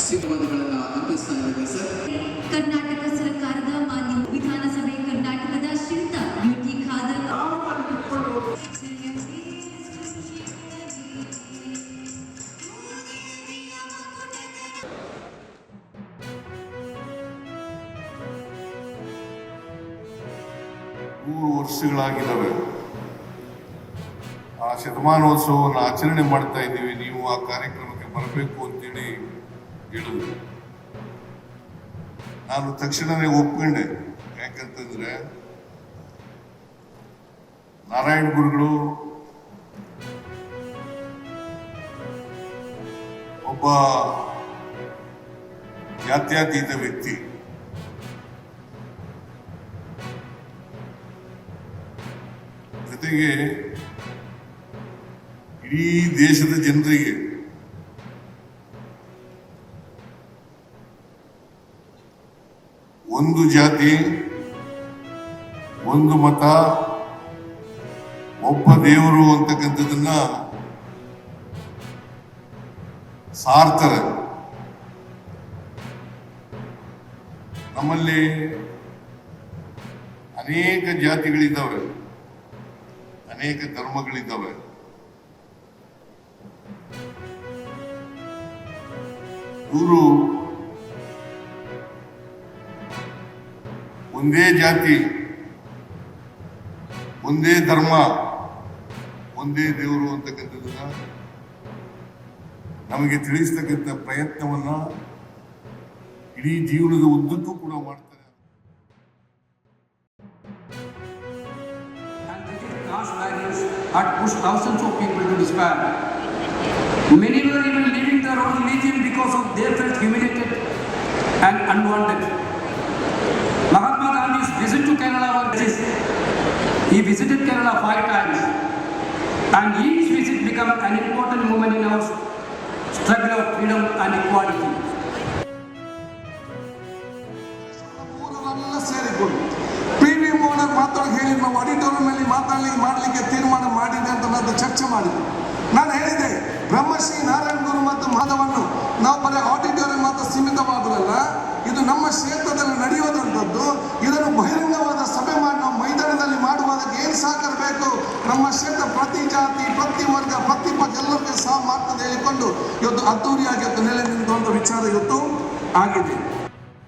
ಆಶೀರ್ವಾದಗಳನ್ನು ಅರ್ಪಿಸ್ತಾ ಇದ್ದೇವೆ ಸರ್. ಕರ್ನಾಟಕ ಸರ್ಕಾರದ ಮಾನ್ಯ ವಿಧಾನಸಭೆ ಕರ್ನಾಟಕದ ಶ್ರೀಯುತ ಬ್ಯೂಟಿ ಖಾದರ್ ವರ್ಷಗಳಾಗಿದ್ದಾವೆ. ಆ ಶತಮಾನೋತ್ಸವವನ್ನು ಆಚರಣೆ ಮಾಡ್ತಾ ಇದ್ದೀವಿ, ನೀವು ಆ ಕಾರ್ಯಕ್ರಮಕ್ಕೆ ಬರಬೇಕು ಅಂತೇಳಿ ಹೇಳಿದ್ರು. ನಾನು ತಕ್ಷಣವೇ ಒಪ್ಕೊಂಡೆ. ಯಾಕಂತಂದ್ರೆ ನಾರಾಯಣ ಗುರುಗಳು ಒಬ್ಬ ಜಾತ್ಯತೀತ ವ್ಯಕ್ತಿ. ಜೊತೆಗೆ ಇಡೀ ದೇಶದ ಜನರಿಗೆ ಒಂದು ಜಾತಿ, ಒಂದು ಮತ, ಒಬ್ಬ ದೇವರು ಅಂತಕ್ಕಂಥದ್ದನ್ನ ಸಾರ್ತಾರೆ. ನಮ್ಮಲ್ಲಿ ಅನೇಕ ಜಾತಿಗಳಿದ್ದಾವೆ, ಅನೇಕ ಧರ್ಮಗಳಿದ್ದಾವೆ. ಇವರು ಒಂದೇ ಜಾತಿ, ಒಂದೇ ಧರ್ಮ, ಒಂದೇ ದೇವರು ಅಂತಕ್ಕಂಥದ್ದನ್ನ ನಮಗೆ ತಿಳಿಸ್ತಕ್ಕಂಥ ಪ್ರಯತ್ನವನ್ನ ಇಡೀ ಜೀವನದ ಉದ್ದಕ್ಕೂ ಕೂಡ ಮಾಡ್ತಾರೆ. Had pushed thousands of people to despair. Many were even leaving their own religion because of they felt humiliated and unwanted. Mahatma Gandhi's visit to Kerala was this. He visited Kerala 5 times, and each visit became an important moment in our struggle of freedom and equality. ನಾವು ಆಡಿಟೋರಿಯಂನಲ್ಲಿ ಮಾಡಲಿಕ್ಕೆ ತೀರ್ಮಾನ ಮಾಡಿದೆ ಅಂತ ನಾನು ಚರ್ಚೆ ಮಾಡಿದೆ. ನಾನು ಹೇಳಿದೆ, ಬ್ರಹ್ಮಶ್ರೀ ನಾರಾಯಣ ಗುರು ಮತ್ತು ಮಾಧವನ್ನು ನಾವು ಬರೀ ಆಡಿಟೋರಿಯಂ ಮಾತ್ರ ಸೀಮಿತವಾದಲ್ಲ, ಇದು ನಮ್ಮ ಕ್ಷೇತ್ರದಲ್ಲಿ ನಡೆಯೋದಂಥದ್ದು. ಇದನ್ನು ಬಹಿರಂಗವಾದ ಸಭೆ ಮಾಡಿ ನಾವು ಮೈದಾನದಲ್ಲಿ ಮಾಡುವುದಕ್ಕೆ ಏನು ಸಹಕಾರ ಬೇಕು, ನಮ್ಮ ಕ್ಷೇತ್ರ ಪ್ರತಿ ಜಾತಿ, ಪ್ರತಿ ವರ್ಗ, ಪ್ರತಿ ಪಕ್ಷ ಎಲ್ಲರಿಗೆ ಸಹ ಮಾಡ್ತದೆ ಹೇಳಿಕೊಂಡು ಇವತ್ತು ಅದ್ದೂರಿಯಾಗಿ ಇವತ್ತು ನೆಲೆ ನಿಂತ ಒಂದು ವಿಚಾರ ಇವತ್ತು ಆಗಿದೆ.